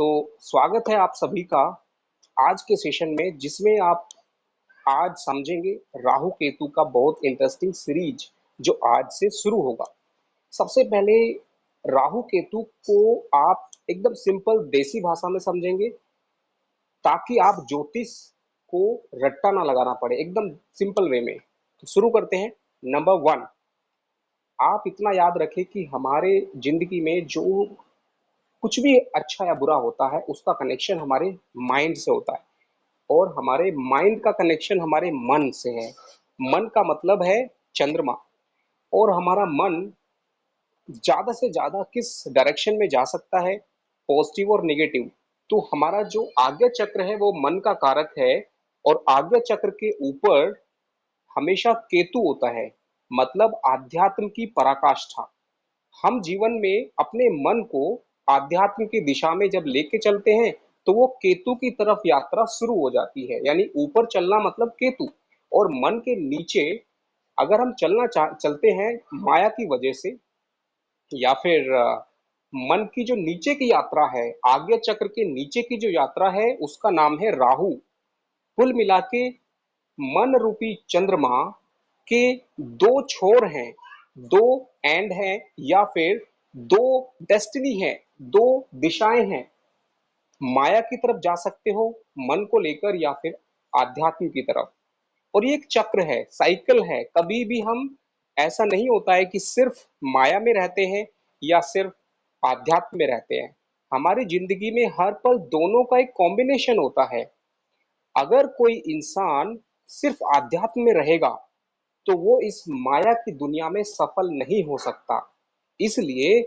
तो स्वागत है आप सभी का आज के सेशन में, जिसमें आप आज समझेंगे राहु केतु का बहुत इंटरेस्टिंग सीरीज जो आज से शुरू होगा। सबसे पहले राहु केतु को आप एकदम सिंपल देसी भाषा में समझेंगे ताकि आप ज्योतिष को रट्टा ना लगाना पड़े, एकदम सिंपल वे में। तो शुरू करते हैं। नंबर वन, आप इतना याद रखें कि हमारे जिंदगी में जो कुछ भी अच्छा या बुरा होता है उसका कनेक्शन हमारे माइंड से होता है, और हमारे माइंड का कनेक्शन हमारे मन से है। मन का मतलब है चंद्रमा। और हमारा मन ज्यादा से ज्यादा किस डायरेक्शन में जा सकता है, पॉजिटिव और नेगेटिव। तो हमारा जो आज्ञा चक्र है वो मन का कारक है, और आज्ञा चक्र के ऊपर हमेशा केतु होता है, मतलब आध्यात्म की पराकाष्ठा। हम जीवन में अपने मन को आध्यात्म की दिशा में जब लेके चलते हैं तो वो केतु की तरफ यात्रा शुरू हो जाती है। यानी ऊपर चलना मतलब केतु, और मन के नीचे अगर हम चलते हैं माया की वजह से, या फिर मन की जो नीचे की यात्रा है, आज्ञा चक्र के नीचे की जो यात्रा है, उसका नाम है राहु। कुल मिला के मन रूपी चंद्रमा के दो छोर हैं, दो एंड हैं, या फिर दो डेस्टिनी है, दो दिशाएं हैं। माया की तरफ जा सकते हो मन को लेकर, या फिर आध्यात्म की तरफ। और ये एक चक्र है, साइकिल है। कभी भी हम ऐसा नहीं होता है कि सिर्फ माया में रहते हैं या सिर्फ आध्यात्म में रहते हैं। हमारी जिंदगी में हर पल दोनों का एक कॉम्बिनेशन होता है। अगर कोई इंसान सिर्फ आध्यात्म में रहेगा तो वो इस माया की दुनिया में सफल नहीं हो सकता। इसलिए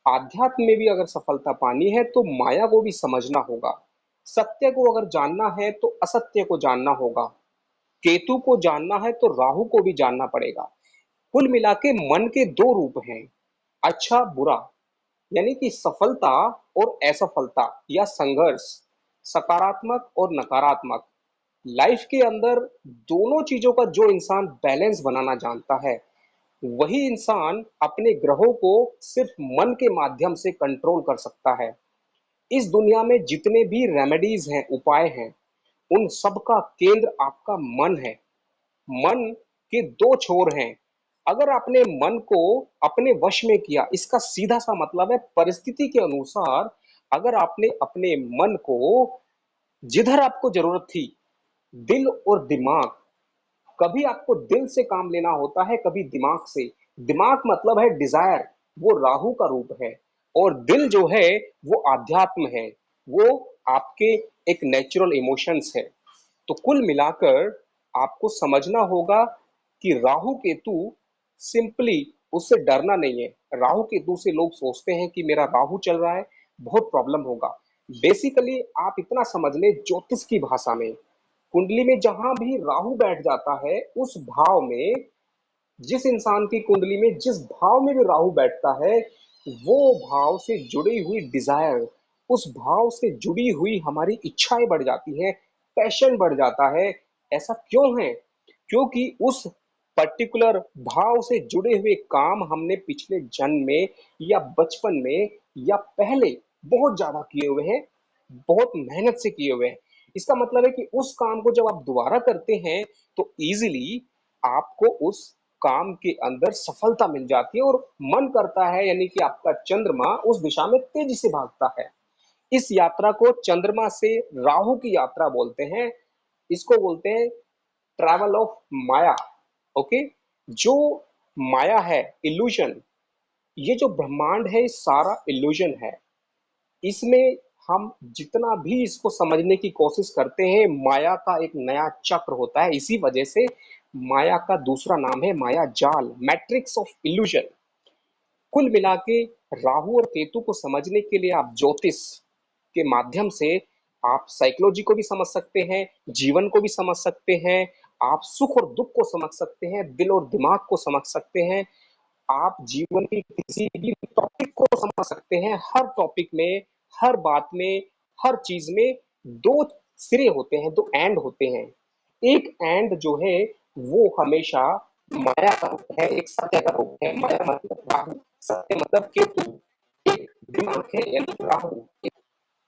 आध्यात्म में भी अगर सफलता पानी है तो माया को भी समझना होगा। सत्य को अगर जानना है तो असत्य को जानना होगा। केतु को जानना है तो राहु को भी जानना पड़ेगा। कुल मिला के मन के दो रूप हैं, अच्छा बुरा, यानी कि सफलता और असफलता या संघर्ष, सकारात्मक और नकारात्मक। लाइफ के अंदर दोनों चीजों का जो इंसान बैलेंस बनाना जानता है, वही इंसान अपने ग्रहों को सिर्फ मन के माध्यम से कंट्रोल कर सकता है। इस दुनिया में जितने भी रेमेडीज हैं, उपाय हैं, उन सब का केंद्र आपका मन है। मन के दो छोर हैं। अगर आपने मन को अपने वश में किया, इसका सीधा सा मतलब है परिस्थिति के अनुसार अगर आपने अपने मन को जिधर आपको जरूरत थी, दिल और दिमाग, कभी आपको दिल से काम लेना होता है, कभी दिमाग से। दिमाग मतलब है डिजायर, वो राहु का रूप है। और दिल जो है वो आध्यात्म है, वो आपके एक नेचुरल इमोशंस है। तो कुल मिलाकर आपको समझना होगा कि राहु केतु सिंपली उससे डरना नहीं है। राहु केतु से लोग सोचते हैं कि मेरा राहु चल रहा है, बहुत प्रॉब्लम होगा। बेसिकली आप इतना समझ ले ज्योतिष की भाषा में, कुंडली में जहां भी राहु बैठ जाता है उस भाव में, जिस इंसान की कुंडली में जिस भाव में भी राहु बैठता है, वो भाव से जुड़ी हुई डिजायर, उस भाव से जुड़ी हुई हमारी इच्छाएं बढ़ जाती हैं, पैशन बढ़ जाता है। ऐसा क्यों है? क्योंकि उस पर्टिकुलर भाव से जुड़े हुए काम हमने पिछले जन्म में या बचपन में या पहले बहुत ज्यादा किए हुए हैं, बहुत मेहनत से किए हुए हैं। इसका मतलब है कि उस काम को जब आप दोबारा करते हैं तो इजीली आपको उस काम के अंदर सफलता मिल जाती है, और मन करता है, यानी कि आपका चंद्रमा उस दिशा में तेजी से भागता है। इस यात्रा को चंद्रमा से राहु की यात्रा बोलते हैं। इसको बोलते हैं ट्रैवल ऑफ माया। ओके। जो माया है, इल्यूजन, ये जो ब्रह्मांड है, ये सारा इल्यूजन है। इसमें हम जितना भी इसको समझने की कोशिश करते हैं, माया का एक नया चक्र होता है। इसी वजह से माया का दूसरा नाम है माया जाल, मैट्रिक्स ऑफ इल्यूजन। कुल मिला के राहु और केतु को समझने के लिए आप ज्योतिष के माध्यम से आप साइकोलॉजी को भी समझ सकते हैं, जीवन को भी समझ सकते हैं, आप सुख और दुख को समझ सकते हैं, दिल और दिमाग को समझ सकते हैं, आप जीवन की किसी भी टॉपिक को समझ सकते हैं। हर टॉपिक में, हर बात में, हर चीज में दो सिरे होते हैं, दो एंड होते हैं। एक एंड जो है वो हमेशा माया का रूप है, एक सत्य का रूप है। माया मतलब राहु, सत्य मतलब केतु। एक दिमाग है यानी राहु,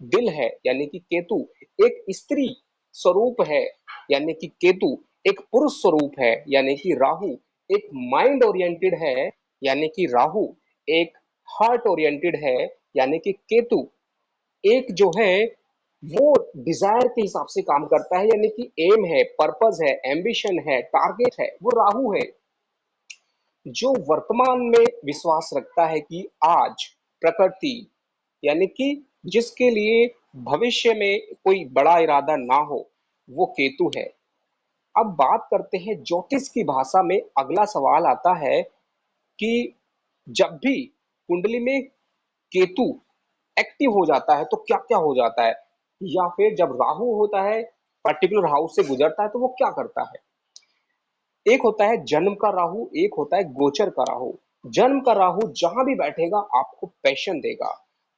दिल है यानी कि केतु, एक स्त्री स्वरूप है यानी कि केतु, एक पुरुष स्वरूप है यानी कि राहु, एक माइंड ओरिएंटेड है यानी कि राहु, एक हार्ट ओरिएंटेड है यानी कि केतु, एक जो है वो डिजायर के हिसाब से काम करता है यानी कि एम है, पर्पस है, एम्बिशन है, टारगेट है, वो राहु है। जो वर्तमान में विश्वास रखता है कि आज प्रकृति यानी कि जिसके लिए भविष्य में कोई बड़ा इरादा ना हो, वो केतु है। अब बात करते हैं ज्योतिष की भाषा में। अगला सवाल आता है कि जब भी कुंडली में केतु एक्टिव हो जाता है तो क्या क्या हो जाता है, या फिर जब राहु होता है पर्टिकुलर हाउस से गुजरता है तो वो क्या करता है। एक होता है जन्म का राहु, एक होता है गोचर का राहु। जन्म का राहु जहां भी बैठेगा आपको पैशन देगा,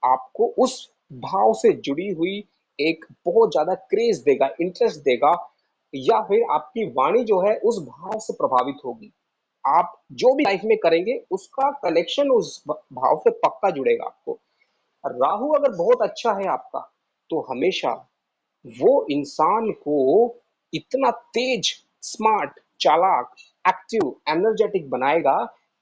आपको उस भाव से जुड़ी हुई एक बहुत ज्यादा क्रेज देगा, इंटरेस्ट देगा, या फिर आपकी वाणी जो है उस भाव से प्रभावित होगी। आप जो भी लाइफ में करेंगे उसका कनेक्शन उस भाव से पक्का जुड़ेगा आपको। राहु अगर बहुत अच्छा है आपका तो हमेशा वो इंसान को इतना तेज, स्मार्ट, चालाक, एक्टिव, एनर्जेटिक बनाएगा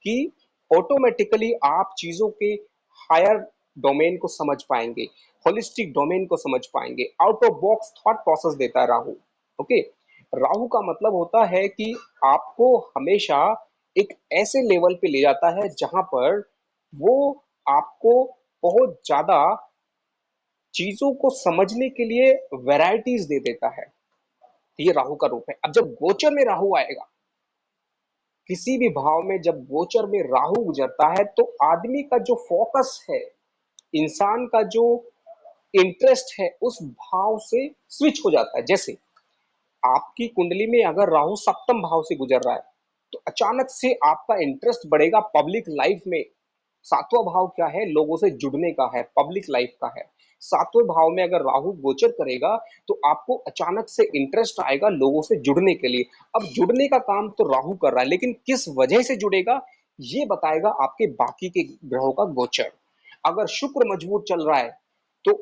कि ऑटोमेटिकली आप चीजों के हायर डोमेन को समझ पाएंगे, होलिस्टिक डोमेन को समझ पाएंगे, out of box thought process देता है राहु। ओके। राहु का मतलब होता है कि आपको हमेशा एक ऐसे लेवल पे ले जाता है जहां पर वो आपको बहुत ज्यादा चीजों को समझने के लिए वैरायटीज दे देता है। ये राहु का रूप है। अब जब गोचर में राहु आएगा, किसी भी भाव में जब गोचर में राहु गुजरता है तो आदमी का जो फोकस है, इंसान का जो इंटरेस्ट है उस भाव से स्विच हो जाता है। जैसे आपकी कुंडली में अगर राहु सप्तम भाव से गुजर रहा है तो अचानक से आपका इंटरेस्ट बढ़ेगा पब्लिक लाइफ में। सातवां भाव क्या है, लोगों से जुड़ने का है, पब्लिक लाइफ का है। सातवें भाव में अगर राहु गोचर करेगा तो आपको अचानक से इंटरेस्ट आएगा लोगों से जुड़ने के लिए। अब जुड़ने का काम तो राहु कर रहा है, लेकिन किस वजह से जुड़ेगा ये बताएगा आपके बाकी के ग्रहों का गोचर। अगर शुक्र मजबूत चल रहा है तो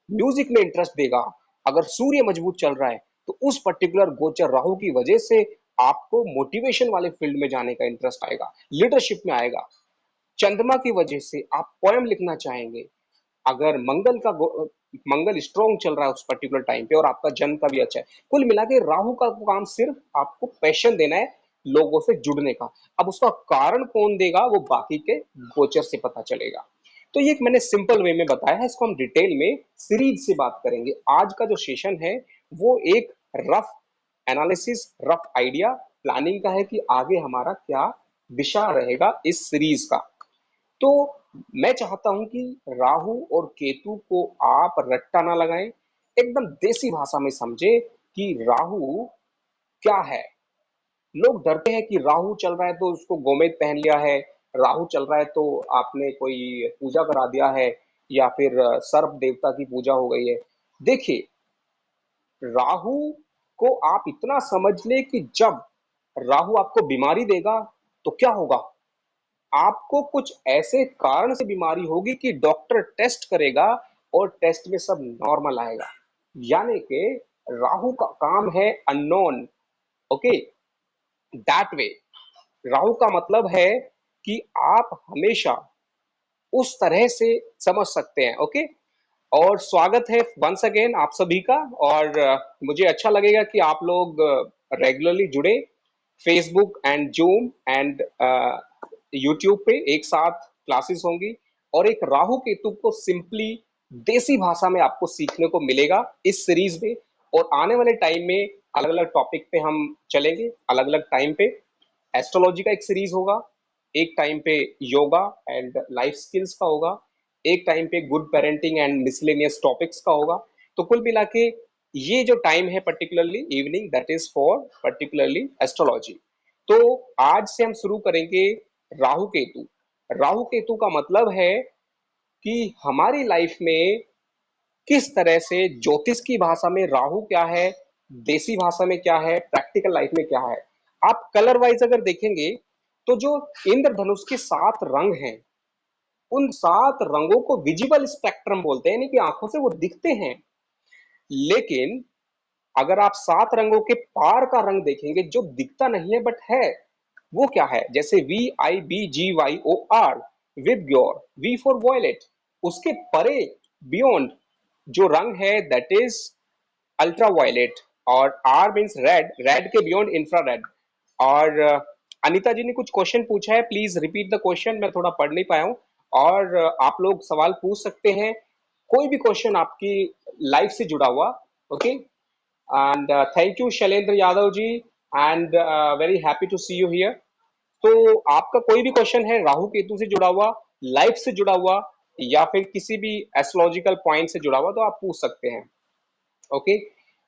म्यूजिक में इंटरेस्ट देगा। अगर सूर्य मजबूत चल रहा है तो उस पर्टिकुलर गोचर राहु की वजह से आपको मोटिवेशन वाले फील्ड में जाने का इंटरेस्ट आएगा, लीडरशिप में आएगा। चंद्रमा की वजह से आप पोएम लिखना चाहेंगे। अगर मंगल स्ट्रॉन्ग चल रहा है उस पर्टिकुलर टाइम पे और आपका जन्म का भी अच्छा है, कुल मिला के राहु का काम सिर्फ आपको पैशन देना है, लोगों से जुड़ने का। अब उसका कारण कौन देगा वो बाकी के गोचर से पता चलेगा। तो ये एक मैंने सिंपल वे में बताया है, इसको हम डिटेल में सीरीज से बात करेंगे। आज का जो सेशन है वो एक rough analysis, rough idea, planning का है कि आगे हमारा क्या दिशा रहेगा इस सीरीज का। तो मैं चाहता हूं कि राहु और केतु को आप रट्टा ना लगाएं, एकदम देसी भाषा में समझे कि राहु क्या है। लोग डरते हैं कि राहु चल रहा है तो उसको गोमेद पहन लिया है, राहु चल रहा है तो आपने कोई पूजा करा दिया है, या फिर सर्प देवता की पूजा हो गई है। देखिए, राहु को आप इतना समझ ले कि जब राहु आपको बीमारी देगा तो क्या होगा, आपको कुछ ऐसे कारण से बीमारी होगी कि डॉक्टर टेस्ट करेगा और टेस्ट में सब नॉर्मल आएगा। यानी कि राहु का काम है unknown. Okay, that way Rahu का मतलब है कि आप हमेशा उस तरह से समझ सकते हैं। ओके। और स्वागत है वंस अगेन आप सभी का। और मुझे अच्छा लगेगा कि आप लोग रेगुलरली जुड़े, Facebook and zoom and YouTube पे एक साथ क्लासेस होंगी, और एक राहु केतु को सिंपली देसी भाषा में आपको सीखने को मिलेगा इस सीरीज में। और आने वाले टाइम में अलग अलग टॉपिक पे हम चलेंगे, अलग अलग टाइम पे एस्ट्रोलॉजी का एक सीरीज होगा, एक टाइम पे योगा एंड लाइफ स्किल्स का होगा, एक टाइम पे good parenting and miscellaneous topics का होगा। तो कुल मिला के ये जो टाइम है particularly evening, that is for particularly astrology. तो आज से हम शुरू करेंगे राहु केतु। राहु केतु का मतलब है कि हमारी लाइफ में किस तरह से ज्योतिष की भाषा में राहु क्या है, देसी भाषा में क्या है, प्रैक्टिकल लाइफ में क्या है। आप कलर वाइज अगर देखेंगे तो जो इंद्रधनुष के 7 रंग हैं उन 7 रंगों को विजिबल स्पेक्ट्रम बोलते हैं, यानी कि आंखों से वो दिखते हैं। लेकिन अगर आप 7 रंगों के पार का रंग देखेंगे जो दिखता नहीं है बट है, वो क्या है? जैसे VIBGYOR, VIBGYOR, V for violet, उसके परे, बियॉन्ड जो रंग है दैट इज अल्ट्रा वायलेट, और आर मीन्स रेड, रेड के बियॉन्ड इंफ्रारेड। और अनिता जी ने कुछ क्वेश्चन पूछा है, प्लीज रिपीट द क्वेश्चन, मैं थोड़ा पढ़ नहीं पाया हूँ। और आप लोग सवाल पूछ सकते हैं, कोई भी क्वेश्चन आपकी लाइफ से जुड़ा हुआ। Okay, and thank you Shailendra Yadav ji, and very happy to see you here. तो आपका कोई भी क्वेश्चन है राहु केतु से जुड़ा हुआ, लाइफ से जुड़ा हुआ, या फिर किसी भी एस्ट्रोलॉजिकल पॉइंट से जुड़ा हुआ, तो आप पूछ सकते हैं। Okay,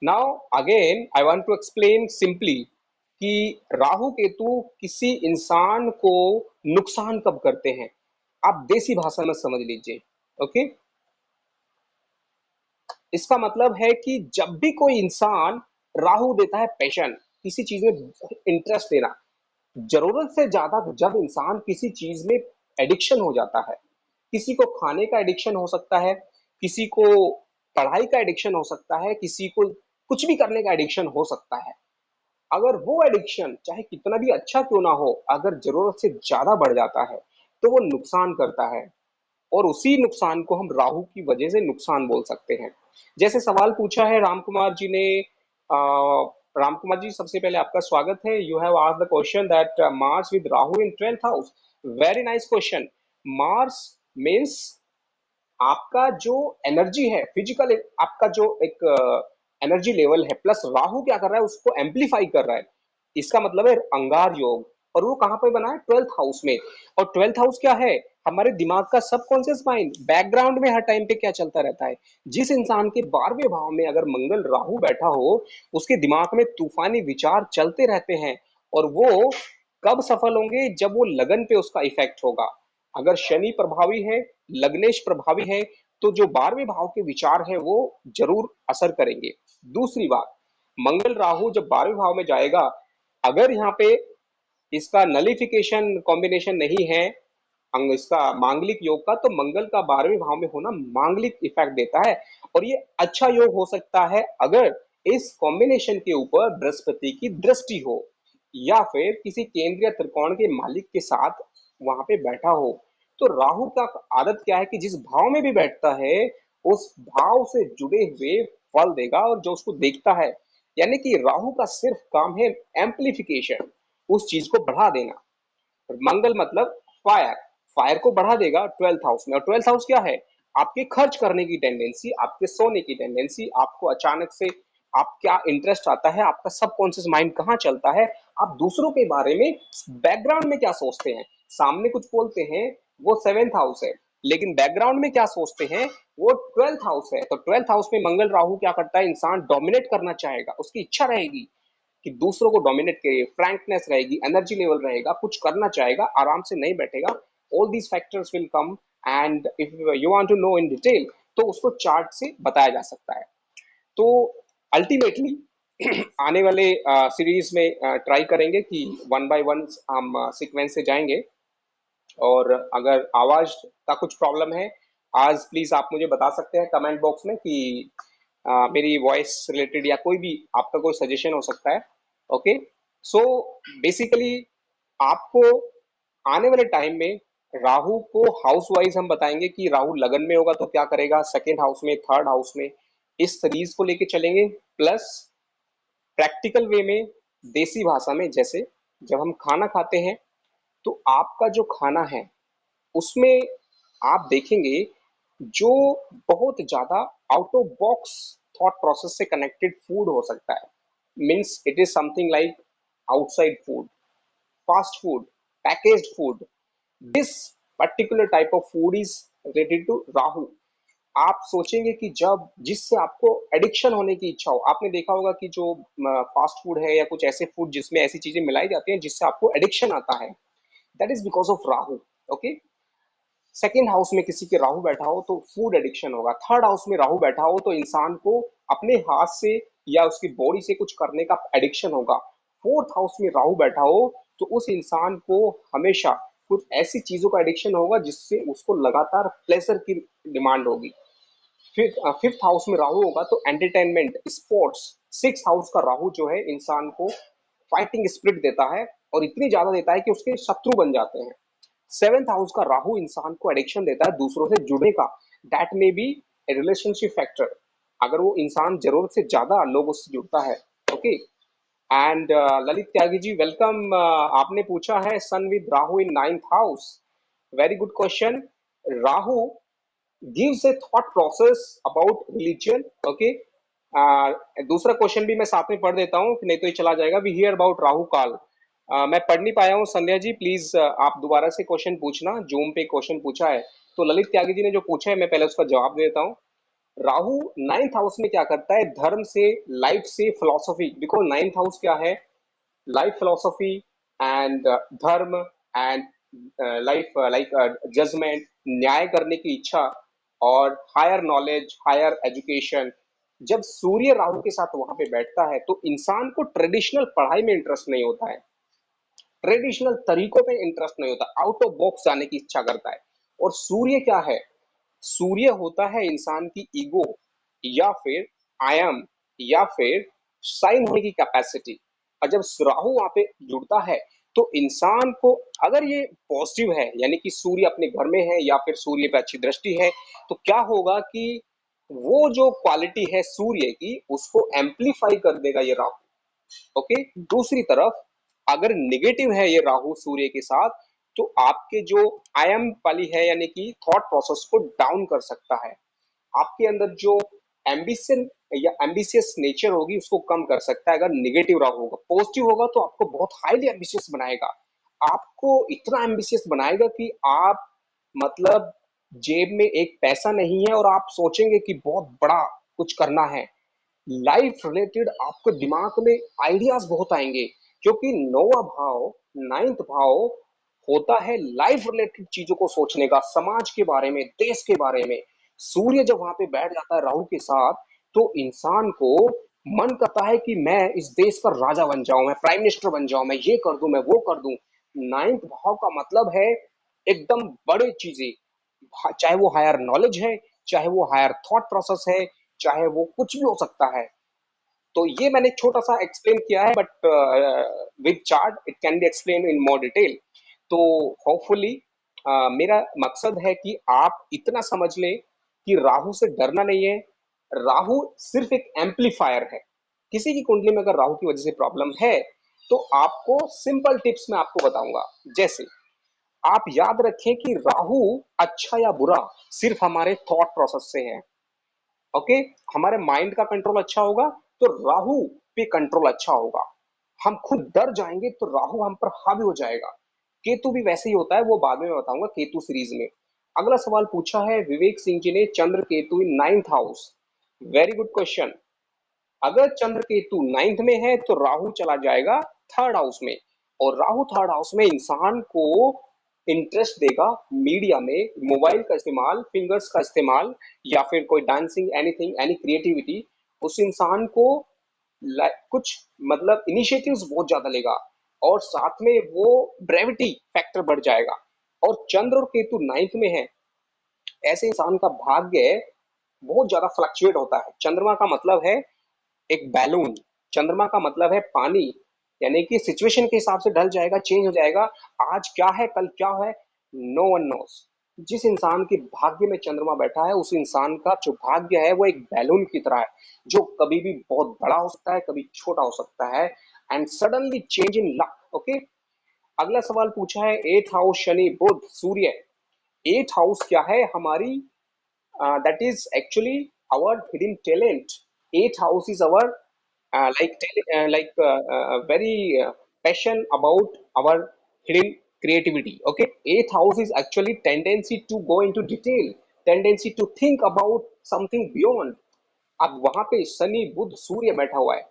now again I want to explain simply कि राहु केतु किसी इंसान को नुकसान कब करते हैं, आप देसी भाषा में समझ लीजिए। ओके, इसका मतलब है कि जब भी कोई इंसान, राहु देता है पैशन, किसी चीज में इंटरेस्ट लेना। जरूरत से ज्यादा जब इंसान किसी चीज में एडिक्शन हो जाता है, किसी को खाने का एडिक्शन हो सकता है, किसी को पढ़ाई का एडिक्शन हो सकता है, किसी को कुछ भी करने का एडिक्शन हो सकता है। अगर वो एडिक्शन चाहे कितना भी अच्छा क्यों ना हो, अगर जरूरत से ज्यादा बढ़ जाता है तो वो नुकसान करता है, और उसी नुकसान को हम राहु की वजह से नुकसान बोल सकते हैं। जैसे सवाल पूछा है राम कुमार जी ने, राम कुमार जी सबसे पहले आपका स्वागत है। You have asked the question that Mars with Rahu in 12th house. Very nice question. Mars means आपका जो एनर्जी है, फिजिकल, आपका जो एक एनर्जी लेवल है, प्लस राहु क्या कर रहा है, उसको एम्पलीफाई कर रहा है। इसका मतलब है अंगार योग। और वो कहां पे बना है? 12th हाउस में। और 12th हाउस क्या है? हमारे दिमाग का सबकॉन्शियस माइंड, बैकग्राउंड में हर टाइम पे क्या चलता रहता है। जिस इंसान के 12वें भाव में अगर मंगल राहु बैठा हो, उसके दिमाग में तूफानी विचार चलते रहते हैं, और वो कब सफल होंगे? जब वो लगन पे उसका इफेक्ट होगा। अगर शनि प्रभावी है, लग्नेश प्रभावी है, तो जो 12वें भाव के विचार है वो जरूर असर करेंगे। दूसरी बात, मंगल राहु जब 12वें भाव में जाएगा, अगर यहाँ पे इसका नलिफिकेशन कॉम्बिनेशन नहीं है अंग इसका मांगलिक योग का, तो मंगल का 12वें भाव में होना मांगलिक इफेक्ट देता है। और ये अच्छा योग हो सकता है अगर इस कॉम्बिनेशन के ऊपर बृहस्पति की दृष्टि हो, या फिर किसी केंद्रीय त्रिकोण के मालिक के साथ वहां पे बैठा हो। तो राहु का आदत क्या है कि जिस भाव में भी बैठता है, उस भाव से जुड़े हुए फल देगा, और जो उसको देखता है, यानी कि राहु का सिर्फ काम है एम्पलीफिकेशन, उस चीज को बढ़ा देना। मंगल मतलब फायर, फायर को बढ़ा देगा 12th हाउस में। और 12th हाउस क्या है? आपके खर्च करने की टेंडेंसी, आपके सोने की टेंडेंसी, आपको अचानक से आप क्या इंटरेस्ट आता है, आपका सबकॉन्शियस माइंड कहाँ चलता है, आप दूसरों के बारे में बैकग्राउंड में क्या सोचते हैं। सामने कुछ बोलते हैं, वो 7th हाउस है, लेकिन बैकग्राउंड में क्या सोचते हैं, वो 12th हाउस है। तो 12th हाउस में मंगल राहु क्या करता है? इंसान डोमिनेट करना चाहेगा, उसकी इच्छा रहेगी कि दूसरों को डोमिनेट करे, फ्रैंकनेस रहेगी, एनर्जी लेवल रहेगा, कुछ करना चाहेगा, आराम से नहीं बैठेगा। All these factors will come, and if you want to know in detail, तो उसको चार्ट से बताया जा सकता है। तो अल्टीमेटली आने वाले सीरीज में ट्राई करेंगे कि वन बाय वन हम सीक्वेंस से जाएंगे। और अगर आवाज का कुछ प्रॉब्लम है, आज प्लीज आप मुझे बता सकते हैं कमेंट बॉक्स में कि मेरी वॉइस रिलेटेड या कोई भी आपका कोई सजेशन हो सकता है। ओके, सो बेसिकली आपको आने वाले टाइम में राहु को हाउस वाइज हम बताएंगे कि राहु लगन में होगा तो क्या करेगा, सेकेंड हाउस में, थर्ड हाउस में, इस सीरीज को लेके चलेंगे। प्लस प्रैक्टिकल वे में, देसी भाषा में, जैसे जब हम खाना खाते हैं, तो आपका जो खाना है उसमें आप देखेंगे जो बहुत ज्यादा out of box thought process से कनेक्टेड फूड हो सकता है। Means it is something like outside food, fast food, packaged food. This particular type of food is related to Rahu. आप सोचेंगे कि जब जिससे आपको एडिक्शन होने की इच्छा हो, आपने देखा होगा कि जो फास्ट फूड है या कुछ ऐसे फूड जिसमें ऐसी चीजें मिलाई जाती हैं जिससे आपको एडिक्शन आता है, that is because of Rahu. Okay, second house में किसी के राहु बैठा हो तो फूड एडिक्शन होगा, थर्ड हाउस में राहु बैठा हो तो इंसान को अपने हाथ से या उसकी बॉडी से कुछ करने का एडिक्शन होगा, फोर्थ हाउस में राहु बैठा हो तो उस इंसान को हमेशा कुछ ऐसी चीजों का एडिक्शन होगा जिससे उसको लगातार प्लेजर की डिमांड होगी। फिफ्थ हाउस में राहु होगा तो एंटरटेनमेंट, स्पोर्ट्स। सिक्स हाउस का राहु जो है इंसान को फाइटिंग स्पिरिट देता है और इतनी ज्यादा देता है कि उसके शत्रु बन जाते हैं। सेवेंथ हाउस का राहु इंसान को एडिक्शन देता है दूसरों से जुड़ने का। That may be A relationship factor, अगर वो इंसान जरूरत से ज्यादा लोगों से जुड़ता है। Okay. And Lalit Tyagi ji welcome. आपने पूछा है sun with Rahu in ninth house. Very good question. Rahu gives a thought process about religion. Okay. दूसरा क्वेश्चन भी मैं साथ में पढ़ देता हूँ नहीं तो ये चला जाएगा। वी हियर अबाउट राहु काल। मैं पढ़ नहीं पाया हूँ संध्या जी, प्लीज आप दोबारा से क्वेश्चन पूछना। जूम पे क्वेश्चन पूछा है तो ललित त्यागी जी ने जो पूछा है मैं पहले उसका जवाब दे देता हूँ। राहु नाइन्थ हाउस में क्या करता है? धर्म से, लाइफ से, फिलोसफी। बिकॉज नाइन्थ हाउस क्या है? लाइफ फिलोसफी एंड धर्म एंड लाइफ लाइक जजमेंट, न्याय करने की इच्छा और हायर नॉलेज, हायर एजुकेशन। जब सूर्य राहु के साथ वहां पे बैठता है तो इंसान को ट्रेडिशनल पढ़ाई में इंटरेस्ट नहीं होता है, ट्रेडिशनल तरीकों में इंटरेस्ट नहीं होता, आउट ऑफ बॉक्स जाने की इच्छा करता है। और सूर्य क्या है? सूर्य होता है इंसान की ईगो या फिर आई एम या फिर साइन होने की कैपेसिटी। और जब राहु वहां पे जुड़ता है तो इंसान को, अगर ये पॉजिटिव है यानी कि सूर्य अपने घर में है या फिर सूर्य पे अच्छी दृष्टि है, तो क्या होगा कि वो जो क्वालिटी है सूर्य की उसको एम्पलीफाई कर देगा ये राहु। ओके। दूसरी तरफ अगर निगेटिव है ये राहु सूर्य के साथ तो आपके जो आई एम वाली है यानी कि थॉट प्रोसेस को डाउन कर सकता है। आपके अंदर जो एम्बिशन या एम्बिशियस नेचर होगी उसको कम कर सकता है अगर निगेटिव राहु होगा। पॉजिटिव होगा तो आपको बहुत हाईली एम्बिशियस बनाएगा, आपको इतना एम्बिशियस बनाएगा कि आप मतलब जेब में एक पैसा नहीं है और आप सोचेंगे कि बहुत बड़ा कुछ करना है। लाइफ रिलेटेड आपके दिमाग में आइडियाज बहुत आएंगे क्योंकि नौवां भाव, नाइन्थ भाव होता है लाइफ रिलेटेड चीजों को सोचने का, समाज के बारे में, देश के बारे में। सूर्य जब वहां पे बैठ जाता है राहु के साथ तो इंसान को मन करता है कि मैं इस देश का राजा बन जाऊं, मैं प्राइम मिनिस्टर बन जाऊं, मैं ये कर दूं, मैं वो कर दूं। नाइन्थ भाव का मतलब है एकदम बड़े चीजें, चाहे वो हायर नॉलेज है, चाहे वो हायर थॉट प्रोसेस है, चाहे वो कुछ भी हो सकता है। तो ये मैंने छोटा सा एक्सप्लेन किया है but with chart it can be explain in more detail. तो होपफुली मेरा मकसद है कि आप इतना समझ लें कि राहु से डरना नहीं है। राहु सिर्फ एक एम्पलीफायर है। किसी की कुंडली में अगर राहु की वजह से प्रॉब्लम है तो आपको सिंपल टिप्स मैं आपको बताऊंगा। जैसे आप याद रखें कि राहु अच्छा या बुरा सिर्फ हमारे थॉट प्रोसेस से है। ओके। हमारे माइंड का कंट्रोल अच्छा होगा तो राहु पे कंट्रोल अच्छा होगा। हम खुद डर जाएंगे तो राहु हम पर हावी हो जाएगा। केतु भी वैसे ही होता है, वो बाद में मैं बताऊंगा केतु सीरीज में। अगला सवाल पूछा है विवेक सिंह जी ने, Chandra Ketu in ninth house. Very good question. अगर चंद्र केतु नाइन्थ में है तो राहु चला जाएगा थर्ड हाउस में। और राहु थर्ड हाउस में इंसान को इंटरेस्ट देगा मीडिया में, मोबाइल का इस्तेमाल, फिंगर्स का इस्तेमाल या फिर कोई डांसिंग, एनीथिंग, एनी क्रिएटिविटी। उस इंसान को कुछ मतलब इनिशिएटिव्स बहुत ज्यादा लेगा और साथ में वो ब्रेविटी फैक्टर बढ़ जाएगा। और चंद्र और केतु नाइन्थ में है, ऐसे इंसान का भाग्य बहुत ज्यादा फ्लक्चुएट होता है। चंद्रमा का मतलब है एक बैलून, चंद्रमा का मतलब है पानी, यानी कि सिचुएशन के हिसाब से ढल जाएगा, चेंज हो जाएगा। आज क्या है कल क्या है, नो वन नोस। जिस इंसान के भाग्य में चंद्रमा बैठा है उस इंसान का जो भाग्य है वो एक बैलून की तरह है, जो कभी भी बहुत बड़ा हो सकता है, कभी छोटा हो सकता है। And suddenly change in luck. Okay. अगला सवाल पूछा है एट हाउस शनि बुध सूर्य। एट हाउस क्या है हमारी? that is actually our hidden talent. Eighth house is our very passion about our hidden creativity. Okay. Eighth house is actually tendency to go into detail, tendency to think about something beyond. अब वहां पे शनि बुध सूर्य बैठा हुआ है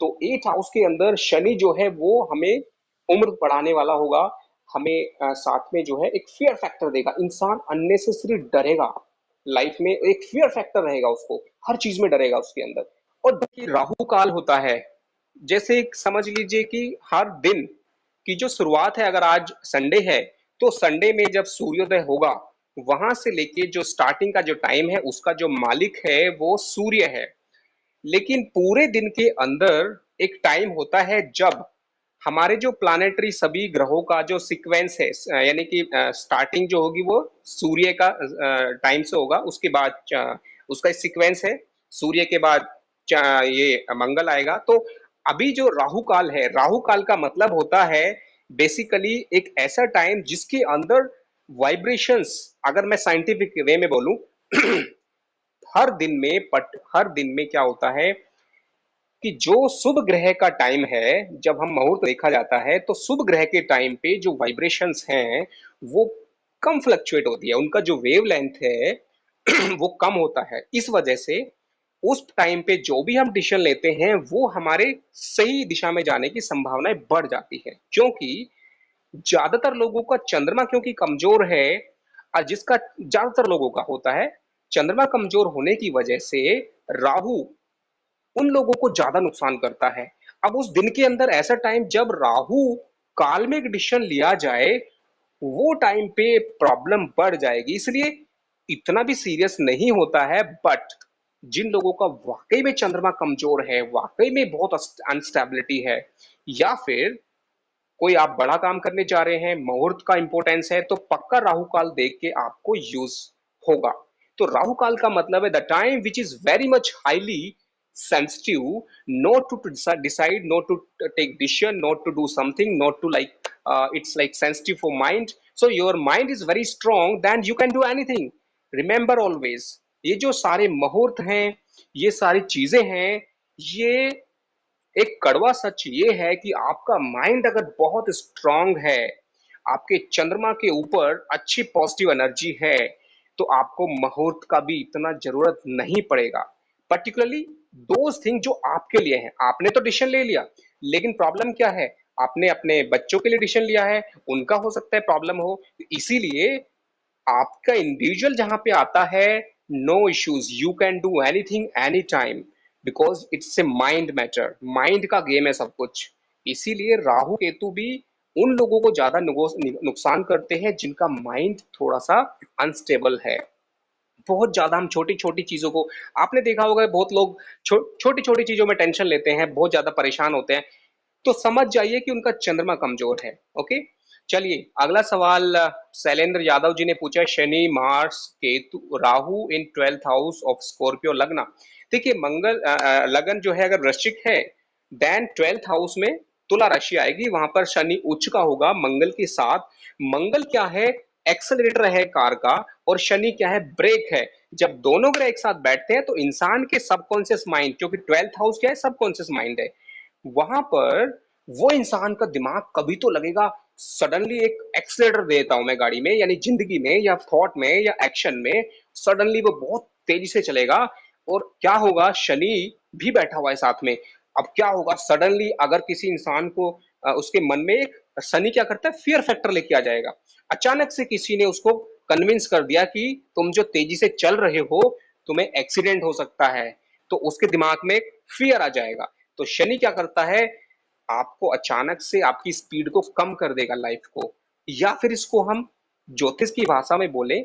तो eight house के अंदर शनि जो है वो हमें उम्र बढ़ाने वाला होगा। हमें साथ में जो है एक फियर फैक्टर देगा, इंसान अननेसेसरी डरेगा। लाइफ में एक फियर फैक्टर रहेगा, उसको हर चीज में डरेगा उसके अंदर। और देखिए राहु काल होता है, जैसे समझ लीजिए कि हर दिन की जो शुरुआत है, अगर आज संडे है तो संडे में जब सूर्योदय होगा, वहां से लेके जो स्टार्टिंग का जो टाइम है उसका जो मालिक है वो सूर्य है। लेकिन पूरे दिन के अंदर एक टाइम होता है जब हमारे जो प्लानेटरी सभी ग्रहों का जो सीक्वेंस है, यानी कि स्टार्टिंग जो होगी वो सूर्य का टाइम से होगा, उसके बाद उसका सीक्वेंस है, सूर्य के बाद ये मंगल आएगा। तो अभी जो राहु काल है, राहु काल का मतलब होता है बेसिकली एक ऐसा टाइम जिसके अंदर वाइब्रेशंस, अगर मैं साइंटिफिक वे में बोलूं, हर दिन में क्या होता है कि जो शुभ ग्रह का टाइम है, जब हम मुहूर्त देखा जाता है तो शुभ ग्रह के टाइम पे जो वाइब्रेशंस हैं वो कम फ्लक्चुएट होती है, उनका जो वेव लेंथ है वो कम होता है। इस वजह से उस टाइम पे जो भी हम डिसीजन लेते हैं वो हमारे सही दिशा में जाने की संभावनाएं बढ़ जाती है, क्योंकि ज्यादातर लोगों का चंद्रमा क्योंकि कमजोर है, जिसका ज्यादातर लोगों का होता है, चंद्रमा कमजोर होने की वजह से राहु उन लोगों को ज्यादा नुकसान करता है। अब उस दिन के अंदर ऐसा टाइम जब राहु काल में एक डिसीजन लिया जाए, वो टाइम पे प्रॉब्लम बढ़ जाएगी। इसलिए इतना भी सीरियस नहीं होता है, बट जिन लोगों का वाकई में चंद्रमा कमजोर है, वाकई में बहुत अनस्टेबिलिटी है, या फिर कोई आप बड़ा काम करने जा रहे हैं, मुहूर्त का इंपॉर्टेंस है, तो पक्का राहु काल देख के आपको यूज होगा। तो राहु काल का मतलब है the time which is very much highly sensitive, not to decide, not to take decision, not to do something, not to like it's like sensitive for mind. So your mind is very strong, then you can do anything. Remember always, ये जो सारे मुहूर्त हैं, ये सारी चीजें हैं, ये एक कड़वा सच ये है कि आपका माइंड अगर बहुत स्ट्रांग है, आपके चंद्रमा के ऊपर अच्छी पॉजिटिव एनर्जी है, तो आपको मुहूर्त का भी इतना जरूरत नहीं पड़ेगा। पर्टिकुलरली दोज थिंग जो आपके लिए है, आपने तो डिसीजन ले लिया, लेकिन प्रॉब्लम क्या है, आपने अपने बच्चों के लिए डिसीजन लिया है, उनका हो सकता है प्रॉब्लम हो। इसीलिए आपका इंडिविजुअल जहां पे आता है, no issues, you can do anything any time, because it's a mind matter, mind का गेम है सब कुछ। इसीलिए राहु केतु भी उन लोगों को ज्यादा नुकसान करते हैं जिनका माइंड थोड़ा सा अनस्टेबल है। बहुत ज्यादा हम छोटी छोटी चीजों को, आपने देखा होगा बहुत लोग छोटी छोटी चीजों में टेंशन लेते हैं, बहुत ज्यादा परेशान होते हैं, तो समझ जाइए कि उनका चंद्रमा कमजोर है। ओके, चलिए अगला सवाल शैलेंद्र यादव जी ने पूछा, Shani Mars Ketu Rahu in 12th house of Scorpio लग्न। देखिए मंगल लगन जो है अगर वृश्चिक है, देन 12th हाउस में तुला राशि आएगी, वहां पर शनि उच्च का होगा मंगल के साथ। मंगल क्या है, एक्सेलरेटर है कार का, और शनि क्या है, ब्रेक है। जब दोनों ग्रह एक साथ बैठते हैं तो इंसान के सबकॉन्शियस माइंड, क्योंकि 12th हाउस क्या है, सबकॉन्शियस माइंड है, वहां पर वो इंसान का दिमाग कभी तो लगेगा, सडनली एक एक्सीलरेटर देता हूं मैं गाड़ी में, यानी जिंदगी में या थॉट में या एक्शन में, सडनली वो बहुत तेजी से चलेगा। और क्या होगा, शनि भी बैठा हुआ है साथ में। अब क्या होगा, सडनली अगर किसी इंसान को उसके मन में एक, शनि क्या करता है, फियर फैक्टर लेके आ जाएगा। अचानक से किसी ने उसको कन्विंस कर दिया कि तुम जो तेजी से चल रहे हो, तुम्हें एक्सीडेंट हो सकता है, तो उसके दिमाग में फियर आ जाएगा। तो शनि क्या करता है, आपको अचानक से आपकी स्पीड को कम कर देगा लाइफ को। या फिर इसको हम ज्योतिष की भाषा में बोले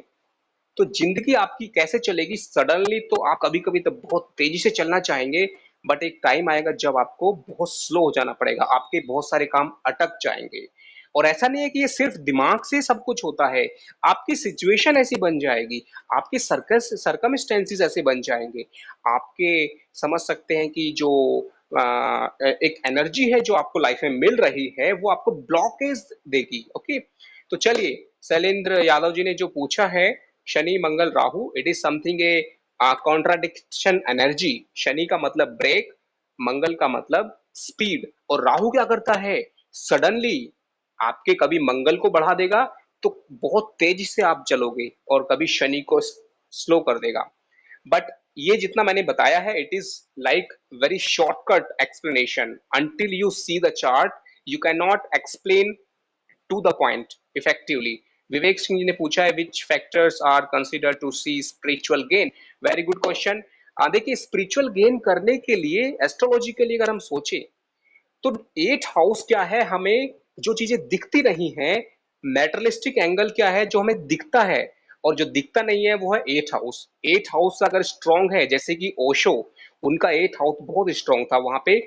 तो जिंदगी आपकी कैसे चलेगी, सडनली तो आप कभी कभी तो बहुत तेजी से चलना चाहेंगे, बट एक टाइम आएगा जब आपको बहुत स्लो हो जाना पड़ेगा, आपके बहुत सारे काम अटक जाएंगे। और ऐसा नहीं है कि ये सिर्फ दिमाग से सब कुछ होता है, आपकी सिचुएशन ऐसी बन जाएगी, आपके सर्कस सरकमस्टेंसेस ऐसे बन जाएंगे, आपके समझ सकते हैं कि जो एक एनर्जी है जो आपको लाइफ में मिल रही है वो आपको ब्लॉकेज देगी। ओके, तो चलिए शैलेंद्र यादव जी ने जो पूछा है, Shani Mangal Rahu, it is something a contradiction energy. Shani का मतलब ब्रेक, मंगल का मतलब स्पीड, और राहु क्या करता है, सडनली आपके कभी मंगल को बढ़ा देगा तो बहुत तेजी से आप चलोगे, और कभी शनि को स्लो कर देगा। बट ये जितना मैंने बताया है, it is like very shortcut explanation, until you see the chart you can not explain to the point effectively. Vivek Singh ji ने पूछा है, which factors are consider to see spiritual gain. Very good question. देखिए spiritual gain करने के लिए astrologically अगर हम सोचे तो 8th हाउस क्या है, हमें जो चीजें दिखती नहीं है मेटरलिस्टिक एंगल क्या है? जो हमें दिखता है, और जो दिखता नहीं है वो है एट हाउस। एट हाउस अगर स्ट्रांग है, जैसे कि ओशो, उनका एट हाउस बहुत स्ट्रांग था, वहां पे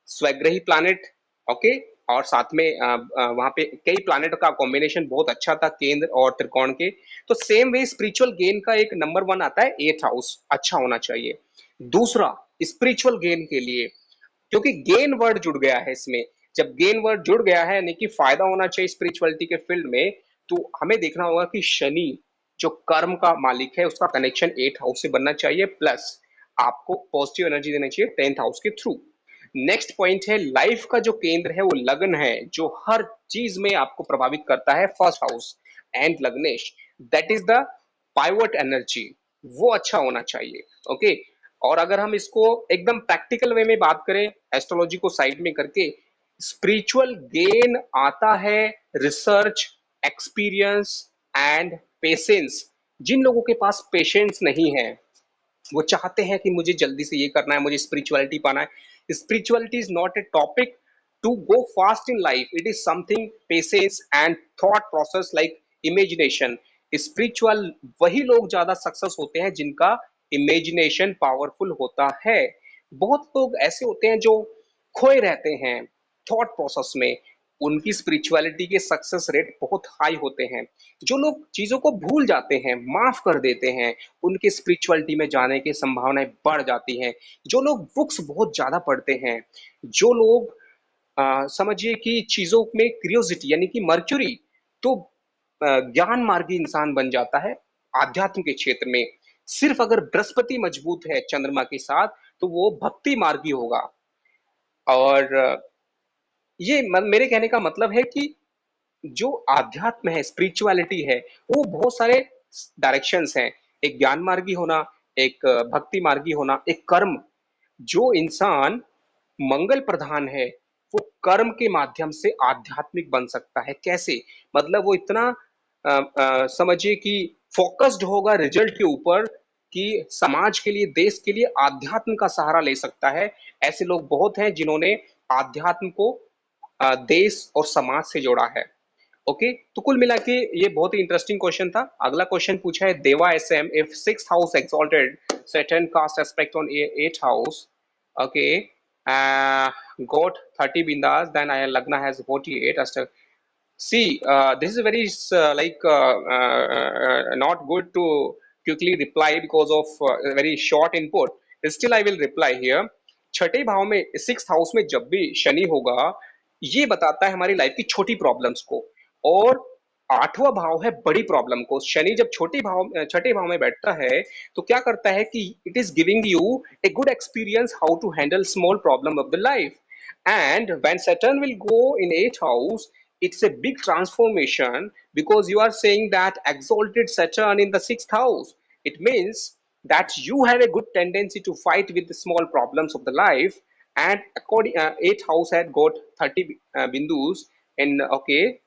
स्वग्रही प्लैनेट, ओके, और साथ में वहां पे कई प्लैनेट का कॉम्बिनेशन बहुत अच्छा था, केंद्र और त्रिकोण के। तो सेम वे स्पिरिचुअल गेन का एक नंबर वन आता है, एट हाउस अच्छा होना चाहिए। दूसरा, स्पिरिचुअल गेन के लिए, क्योंकि गेन वर्ड जुड़ गया है इसमें, जब गेन वर्ड जुड़ गया है यानी कि फायदा होना चाहिए स्पिरिचुअलिटी के फील्ड में, तो हमें देखना होगा कि शनि जो कर्म का मालिक है उसका कनेक्शन एट हाउस से बनना चाहिए, प्लस आपको पॉजिटिव एनर्जी देना चाहिए टेंथ हाउस के थ्रू। नेक्स्ट पॉइंट है, लाइफ का जो केंद्र है वो लगन है, जो हर चीज में आपको प्रभावित करता है, first house and Lagnesh, that is the pivot energy, वो अच्छा होना चाहिए। ओके, और अगर हम इसको एकदम प्रैक्टिकल वे में बात करें, एस्ट्रोलॉजी को साइड में करके, स्पिरिचुअल गेन आता है रिसर्च, एक्सपीरियंस एंड पेशेंस। जिन लोगों के पास पेशेंस नहीं है, वो चाहते हैं कि मुझे जल्दी से ये करना है, मुझे स्पिरिचुअलिटी पाना है। Spirituality is not a topic to go fast in life, it is something patience and thought process like imagination. Spiritual वही लोग ज्यादा सक्सेस होते हैं जिनका इमेजिनेशन पावरफुल होता है। बहुत लोग ऐसे होते हैं जो खोए रहते हैं थॉट प्रोसेस में, उनकी स्पिरिचुअलिटी के सक्सेस रेट बहुत हाई होते हैं। जो लोग चीजों को भूल जाते हैं, माफ कर देते हैं, उनके स्पिरिचुअलिटी में जाने की संभावनाएं बढ़ जाती हैं। जो लोग बुक्स बहुत ज्यादा पढ़ते हैं, जो लोग समझिए कि चीजों में क्यूरियोसिटी यानी कि मर्क्यूरी, तो ज्ञान मार्गी इंसान बन जाता है आध्यात्म के क्षेत्र में। सिर्फ अगर बृहस्पति मजबूत है चंद्रमा के साथ, तो वो भक्ति मार्गी होगा। और ये मेरे कहने का मतलब है कि जो आध्यात्म है, स्पिरिचुअलिटी है, वो बहुत सारे डायरेक्शंस हैं। एक ज्ञान मार्गी होना, एक भक्ति मार्गी होना, एक कर्म। जो इंसान मंगल प्रधान है, वो कर्म के माध्यम से आध्यात्मिक बन सकता है। कैसे? मतलब वो इतना समझिए कि फोकस्ड होगा रिजल्ट के ऊपर, कि समाज के लिए, देश के लिए आध्यात्म का सहारा ले सकता है। ऐसे लोग बहुत हैं जिन्होंने आध्यात्म को देश और समाज से जोड़ा है। ओके, तो कुल मिला के ये बहुत ही इंटरेस्टिंग क्वेश्चन था। अगला क्वेश्चन पूछा है Deva S M, if six house exalted Saturn cast aspect on eighth house, okay, got 30 bindas, then I Lagna has 48 aspect. See, this is very not good to quickly reply because of very short input. Still, I will reply here. छठे भाव में, six house में जब भी शनि होगा, ये बताता है हमारी लाइफ की छोटी प्रॉब्लम्स को, और आठवां भाव है बड़ी प्रॉब्लम को। शनि जब छठे भाव में बैठता है, तो क्या करता है कि it is giving you a good experience how to handle small problem of the life. And when Saturn will go in eighth house, it's a big transformation, because you are saying that exalted Saturn in the sixth house. It means that you have a good tendency to fight with the small problems of the life. And according, eighth house had got 30 bindus, and okay,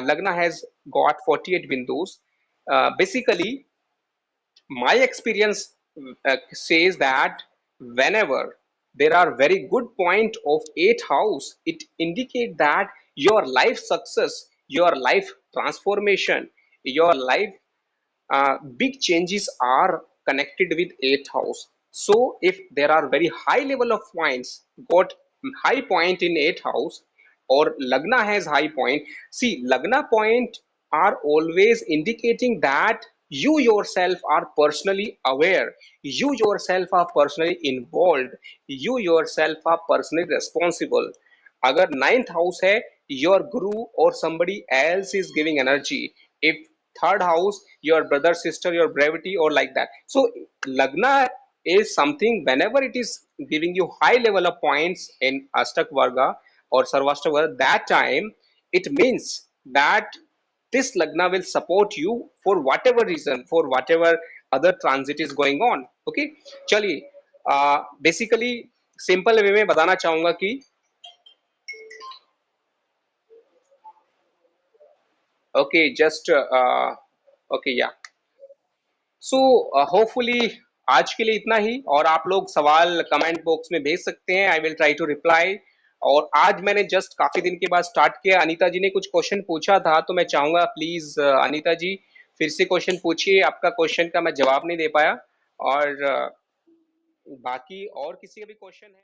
Lagna has got 48 bindus. Basically, my experience says that whenever there are very good point of eighth house, it indicate that your life success, your life transformation, your life big changes are connected with eighth house. So if there are very high level of points, got high point in eighth house, or Lagna has high point, see, Lagna point are always indicating that you yourself are personally aware, you yourself are personally involved, you yourself are personally responsible. अगर ninth house है, your गुरु और somebody else is giving energy. If third house, your brother, sister, your brevity, or like that. So Lagna is something, whenever it is giving you high level of points in Ashtak Varga or Sarvashtak Varga, that time it means that this Lagna will support you for whatever reason, for whatever other transit is going on. Okay, चलिए, basically simple way में बताना चाहूंगा कि okay, just okay, या, so hopefully आज के लिए इतना ही, और आप लोग सवाल कमेंट बॉक्स में भेज सकते हैं, I will try to reply. और आज मैंने जस्ट काफी दिन के बाद स्टार्ट किया। अनीता जी ने कुछ क्वेश्चन पूछा था, तो मैं चाहूंगा प्लीज अनीता जी फिर से क्वेश्चन पूछिए। आपका क्वेश्चन का मैं जवाब नहीं दे पाया। और बाकी और किसी का भी क्वेश्चन है?